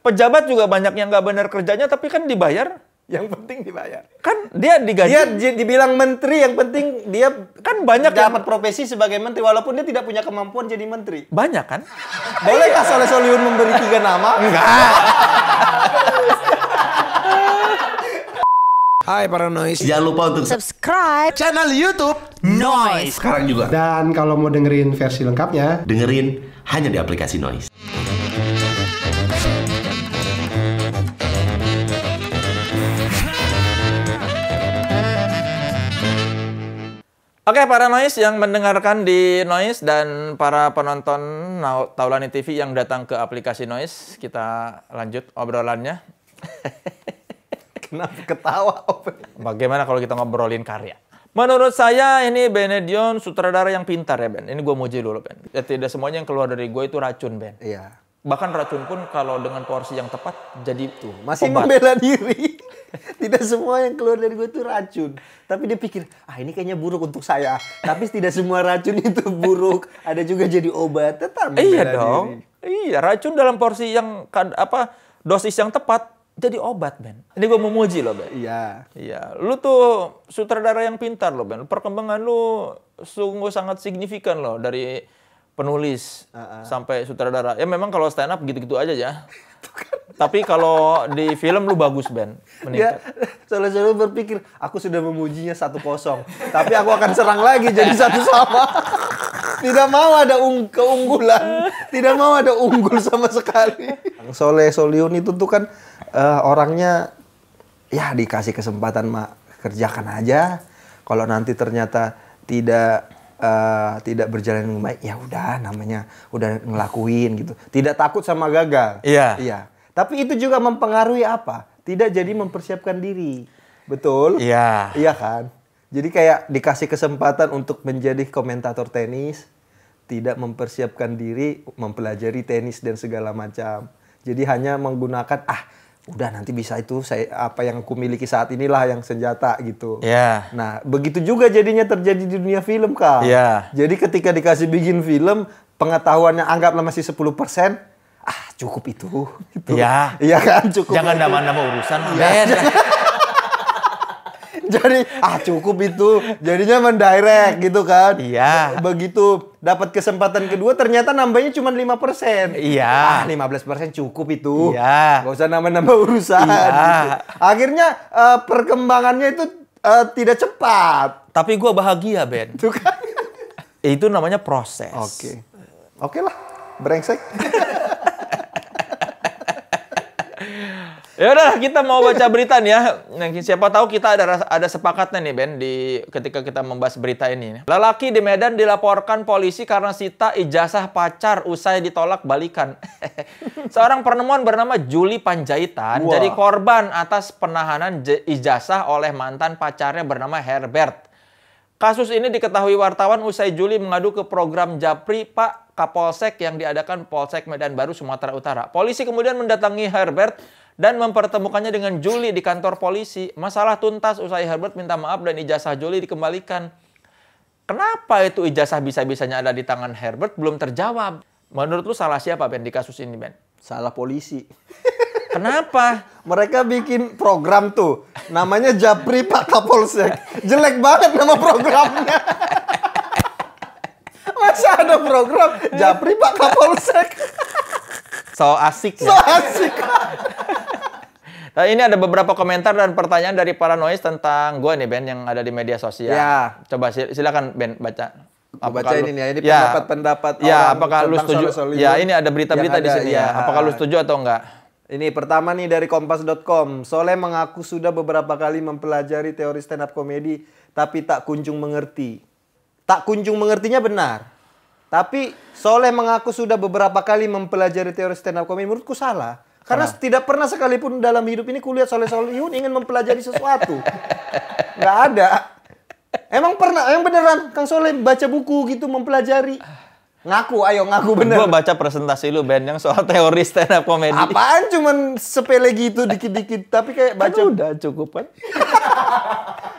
Pejabat juga banyak yang nggak benar kerjanya, tapi kan dibayar. Yang penting dibayar. Kan dia digaji. Dia dibilang menteri, yang penting dia Kan banyak dapat profesi sebagai menteri, walaupun dia tidak punya kemampuan jadi menteri. Banyak kan? Bolehkah Soleh Solihun memberi 3 nama? Enggak. Hai para noise, Jangan lupa untuk subscribe channel YouTube Noise sekarang juga. Dan kalau mau dengerin versi lengkapnya, Dengerin hanya di aplikasi Noise. Oke, para Noise yang mendengarkan di Noise dan para penonton Taulani TV yang datang ke aplikasi Noise, kita lanjut obrolannya. Kenapa ketawa? Bagaimana kalau kita ngobrolin karya? Menurut saya ini Benedion sutradara yang pintar ya, Ben. Ini gue muji dulu, Ben. Ya, tidak semuanya yang keluar dari gue itu racun, Ben. Iya. Bahkan racun pun kalau dengan porsi yang tepat jadi tuh Masih obat. membela diri. Tidak semua yang keluar dari gue itu racun. Tapi dia pikir, ini kayaknya buruk untuk saya. Tapi tidak semua racun itu buruk. Ada juga jadi obat. Tetap membela Iya diri. dong. Iya, racun dalam porsi yang dosis yang tepat jadi obat, Ben. Ini gue memuji loh, Ben. Iya. Iya, lu tuh sutradara yang pintar loh, Ben. Perkembangan lu sungguh sangat signifikan loh dari penulis sampai sutradara. Ya memang kalau stand up gitu-gitu aja ya. Tapi kalau di film lu bagus, Ben. Dia Meningkat. selalu berpikir, aku sudah memujinya 1-0. Tapi aku akan serang lagi jadi 1-1. Tidak mau ada keunggulan. Tidak mau ada unggul sama sekali. Soleh Solihun itu tuh kan orangnya ya dikasih kesempatan kerjakan aja. Kalau nanti ternyata tidak berjalan dengan baik, ya udah namanya udah ngelakuin gitu. Tidak takut sama gagal. Iya. Iya. Tapi itu juga mempengaruhi apa? Tidak jadi mempersiapkan diri. Betul? Iya. Iya kan? Jadi kayak dikasih kesempatan untuk menjadi komentator tenis, tidak mempersiapkan diri, mempelajari tenis dan segala macam. Jadi hanya menggunakan udah nanti bisa itu apa yang aku miliki saat inilah yang senjata gitu. Iya. Nah, begitu juga jadinya terjadi di dunia film, Kak. Iya. Jadi ketika dikasih bikin film, pengetahuannya anggaplah masih 10%, cukup itu. Iya. Iya kan, cukup. Jangan nama-nama urusan, Ben. Jadi, cukup itu. Jadinya mendirect gitu kan. Iya. Begitu dapat kesempatan kedua, ternyata nambahnya cuma 5%. Iya. 15% cukup itu. Iya. Gak usah nambah-nambah urusan. Iya. Gitu. Akhirnya perkembangannya itu tidak cepat. Tapi gue bahagia, Ben. Itu kan. Itu namanya proses. Oke lah. Brengsek. Ya udah, kita mau baca berita nih ya. Siapa tahu kita ada sepakatnya nih, Ben, ketika kita membahas berita ini. Lelaki di Medan dilaporkan polisi karena sita ijazah pacar usai ditolak balikan. Seorang penemuan bernama Juli Panjaitan jadi korban atas penahanan ijazah oleh mantan pacarnya bernama Herbert. Kasus ini diketahui wartawan usai Juli mengadu ke program Japri Pak Kapolsek yang diadakan Polsek Medan Baru, Sumatera Utara. Polisi kemudian mendatangi Herbert dan mempertemukannya dengan Juli di kantor polisi. Masalah tuntas usai Herbert minta maaf dan ijazah Juli dikembalikan. Kenapa itu ijazah bisa-bisanya ada di tangan Herbert belum terjawab? Menurut lu salah siapa, Ben, di kasus ini, Ben? Salah polisi. Kenapa? Mereka bikin program tuh. Namanya Japri Pak Kapolsek. Jelek banget nama programnya. Masa ada program Japri Pak Kapolsek? So asik ya? So asik. Nah, ini ada beberapa komentar dan pertanyaan dari para noise tentang gue nih, Ben, yang ada di media sosial. Ya. Coba silakan, Ben, baca. Baca ini nih ya, ini pendapat-pendapat ya, orang apakah lu tentang setuju? Soleh Solihun Ya, ini ada berita-berita di yang ada, sini ya. ya. Apakah lu setuju atau enggak? Ini pertama nih dari kompas.com. Soleh mengaku sudah beberapa kali mempelajari teori stand up komedi, tapi tak kunjung mengerti. Tak kunjung mengertinya benar. Tapi Soleh mengaku sudah beberapa kali mempelajari teori stand up komedi. Menurutku salah. Karena tidak pernah sekalipun dalam hidup ini kulihat Soleh Solihun ingin mempelajari sesuatu. Nggak ada. Emang pernah? Yang beneran Kang Soleh baca buku gitu mempelajari? Ngaku, ayo ngaku bener. Gua baca presentasi lu, Ben, yang soal teori stand up comedy. Apaan cuman sepele gitu dikit-dikit, tapi kayak baca udah cukup kan?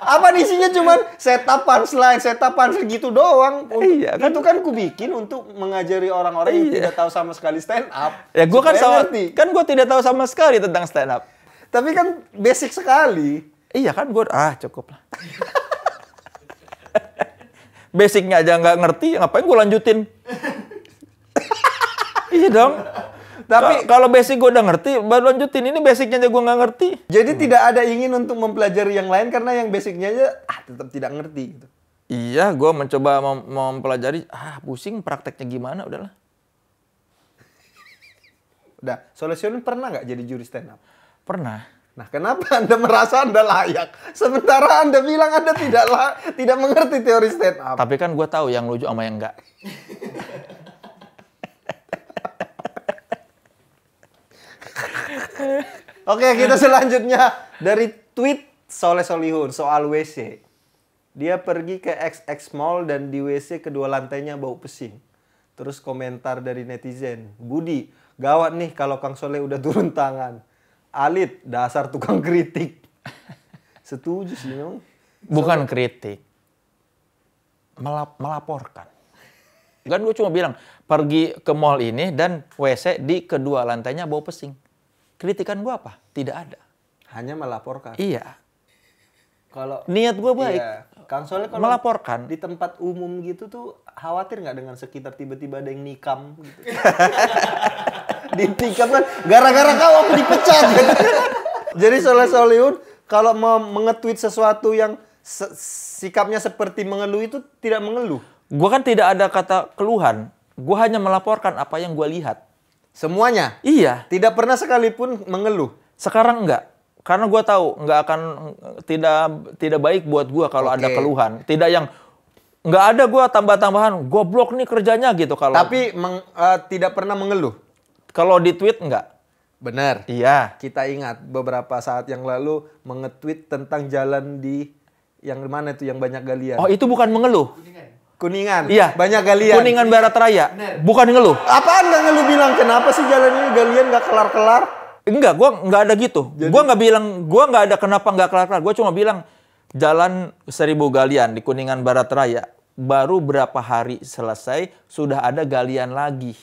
Apa isinya cuman setup punchline gitu doang. Iya, kan? Itu kan ku bikin untuk mengajari orang-orang yang tidak tahu sama sekali stand up. Ya gue kan supaya ngerti. gue tidak tahu sama sekali tentang stand up. Tapi kan basic sekali. Iya kan gue cukup lah. Basicnya aja nggak ngerti, ngapain gue lanjutin? Iya dong. Tapi kalau basic gue udah ngerti, baru lanjutin. Ini basicnya aja gue nggak ngerti. Jadi tidak ada ingin untuk mempelajari yang lain karena yang basicnya aja tetap tidak ngerti gitu. Iya, gue mencoba mempelajari. Pusing prakteknya gimana, udahlah. Udah, Solution pernah nggak jadi juri stand up? Pernah. Nah, kenapa Anda merasa Anda layak? Sementara Anda bilang Anda tidak mengerti teori stand up. Tapi kan gue tahu yang lucu sama yang enggak. Oke, kita selanjutnya dari tweet Soleh Solihun soal WC. Dia pergi ke XX Mall dan di WC kedua lantainya bau pesing. Terus komentar dari netizen, Budi, gawat nih kalau Kang Soleh udah turun tangan. Alit, dasar tukang kritik. Setuju sih, Nyong. Bukan kritik. Melaporkan. Kan gue cuma bilang, pergi ke mall ini dan WC di kedua lantainya bau pesing. Kritikan gue apa? Tidak ada. Hanya melaporkan. Iya. Kalau Niat gue baik. Iya. Kang Soleh kalau Melaporkan. di tempat umum gitu tuh khawatir nggak dengan sekitar tiba-tiba ada yang nikam gitu. Ditikam kan gara-gara kau aku dipecat. Jadi Soleh Solihun kalau mau mengetweet sesuatu yang sikapnya seperti mengeluh itu tidak mengeluh. Gue kan tidak ada kata keluhan. Gue hanya melaporkan apa yang gue lihat. Semuanya? Iya. Tidak pernah sekalipun mengeluh? Sekarang enggak. Karena gue tahu nggak akan tidak baik buat gue kalau ada keluhan. Tidak yang nggak ada gue tambah-tambahan. Goblok nih kerjanya gitu kalau. Tapi tidak pernah mengeluh. Kalau di tweet enggak. Benar. Iya. Kita ingat beberapa saat yang lalu mengetweet tentang jalan di yang mana itu yang banyak galian. Oh itu bukan mengeluh. Kuningan. Iya. Banyak galian. Kuningan Barat Raya. Bener. Bukan ngeluh. Apaan nggak ngeluh bilang kenapa sih jalan ini galian nggak kelar-kelar? Enggak, gue nggak ada gitu. Gue nggak bilang, gue nggak ada kenapa nggak kelar-kelar. Gue cuma bilang jalan 1000 galian di Kuningan Barat Raya baru berapa hari selesai sudah ada galian lagi.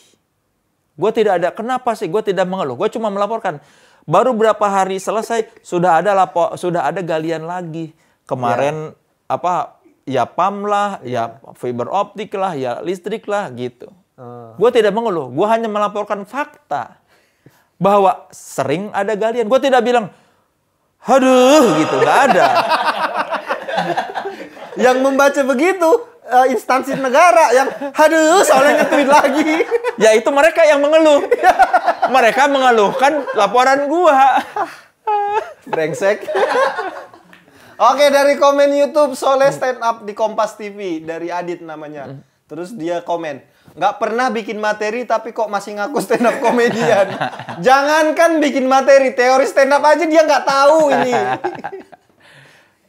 Gue tidak ada kenapa sih? Gue tidak mengeluh. Gue cuma melaporkan baru berapa hari selesai sudah ada galian lagi. Kemarin apa? Ya PAM lah, ya fiber optik lah, ya listrik lah gitu. Gue tidak mengeluh. Gue hanya melaporkan fakta. Bahwa sering ada galian. Gue tidak bilang, aduh gitu, nggak ada. Yang membaca begitu, instansi negara yang, aduh soalnya nge-tweet lagi. Ya itu mereka yang mengeluh. Mereka mengeluhkan laporan gue. Brengsek. Oke, dari komen YouTube Soleh stand up di Kompas TV. Dari Adit namanya. Terus dia komen, nggak pernah bikin materi tapi kok masih ngaku stand up komedian. Jangankan bikin materi, teori stand up aja dia nggak tahu ini.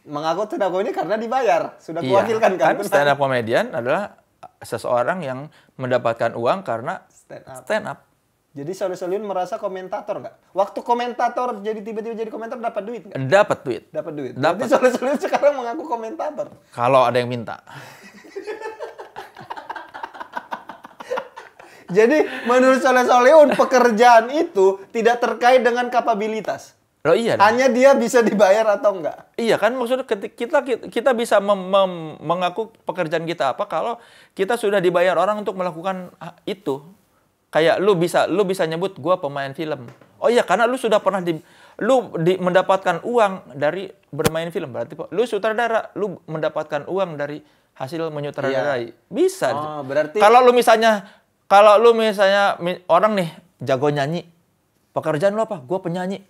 Mengaku stand up komedian karena dibayar. Sudah kuwakilkan kan? Stand up komedian adalah seseorang yang mendapatkan uang karena stand up. Jadi Soleh Solihun merasa komentator nggak? Waktu komentator jadi tiba-tiba jadi komentator dapat duit nggak? Dapat duit. Dapat duit. Dapat. Jadi Soleh Solihun sekarang mengaku komentator. Kalau ada yang minta. Jadi menurut Soleh Solihun pekerjaan itu tidak terkait dengan kapabilitas. Oh iya. Hanya dia bisa dibayar atau enggak. Iya kan maksudnya kita bisa mengaku pekerjaan kita apa kalau kita sudah dibayar orang untuk melakukan itu. Kayak lu bisa nyebut gua pemain film. Oh iya karena lu sudah pernah mendapatkan uang dari bermain film. Berarti lu sutradara, lu mendapatkan uang dari hasil menyutradarai. Iya. Bisa. Oh, berarti Kalau lu misalnya orang nih jago nyanyi. Pekerjaan lu apa? Gua penyanyi.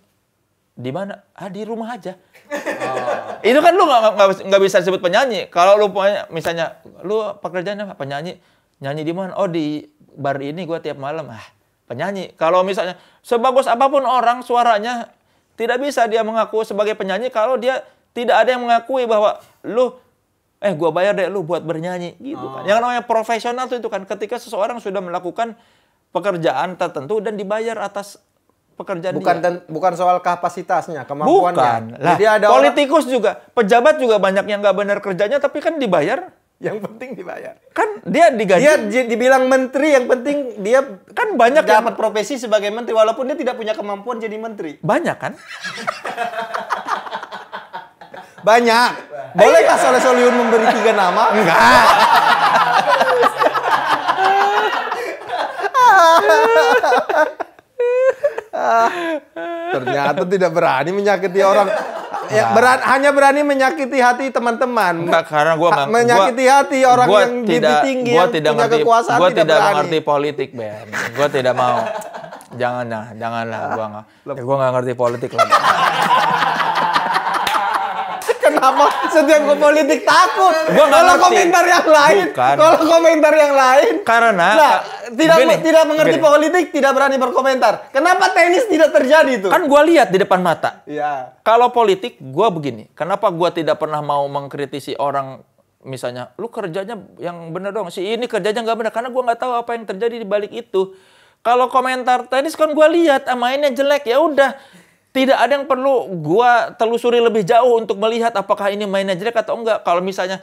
Di mana? Di rumah aja. Oh. Itu kan lu nggak bisa disebut penyanyi. Kalau lu misalnya lu pekerjaannya apa? Penyanyi. Nyanyi di mana? Oh di bar ini gua tiap malam. Penyanyi. Kalau misalnya sebagus apapun orang suaranya tidak bisa dia mengaku sebagai penyanyi kalau dia tidak ada yang mengakui bahwa lu gua bayar deh lu buat bernyanyi gitu kan. Yang namanya profesional tuh itu kan ketika seseorang sudah melakukan pekerjaan tertentu dan dibayar atas pekerjaan bukan soal kapasitasnya, Bukan. kemampuannya. Lah, Jadi ada politikus juga, pejabat juga banyak yang nggak benar kerjanya, tapi kan dibayar. yang penting dibayar. Kan dia digaji. Dia dibilang menteri, yang penting dia Kan banyak yang dapat profesi sebagai menteri walaupun dia tidak punya kemampuan jadi menteri. banyak kan? Banyak. Bolehkah Soleh Solihun memberi 3 nama? Enggak. Ternyata tidak berani menyakiti orang. Ya, hanya berani menyakiti hati teman-teman. Enggak, karena menyakiti hati orang yang lebih tinggi yang punya kekuasaan gua tidak tidak berani. mengerti politik, Ben. Gua tidak mau. Janganlah gua nggak ngerti politik lah. Kenapa setiap ke politik takut? Gua nggak Kalau ngerti. komentar yang lain, Bukan. kalau komentar yang lain, Karena tidak mengerti gini. politik, tidak berani berkomentar. Kenapa tenis tidak terjadi itu? Kan gua lihat di depan mata. Iya. Kalau politik, gua begini. Kenapa gua tidak pernah mau mengkritisi orang, misalnya, lu kerjanya yang benar dong. Si ini kerjanya nggak benar. Karena gua nggak tahu apa yang terjadi di balik itu. Kalau komentar tenis kan gua lihat, mainnya jelek. Ya udah. Tidak ada yang perlu gua telusuri lebih jauh untuk melihat apakah ini mainnya jelek atau enggak. Kalau misalnya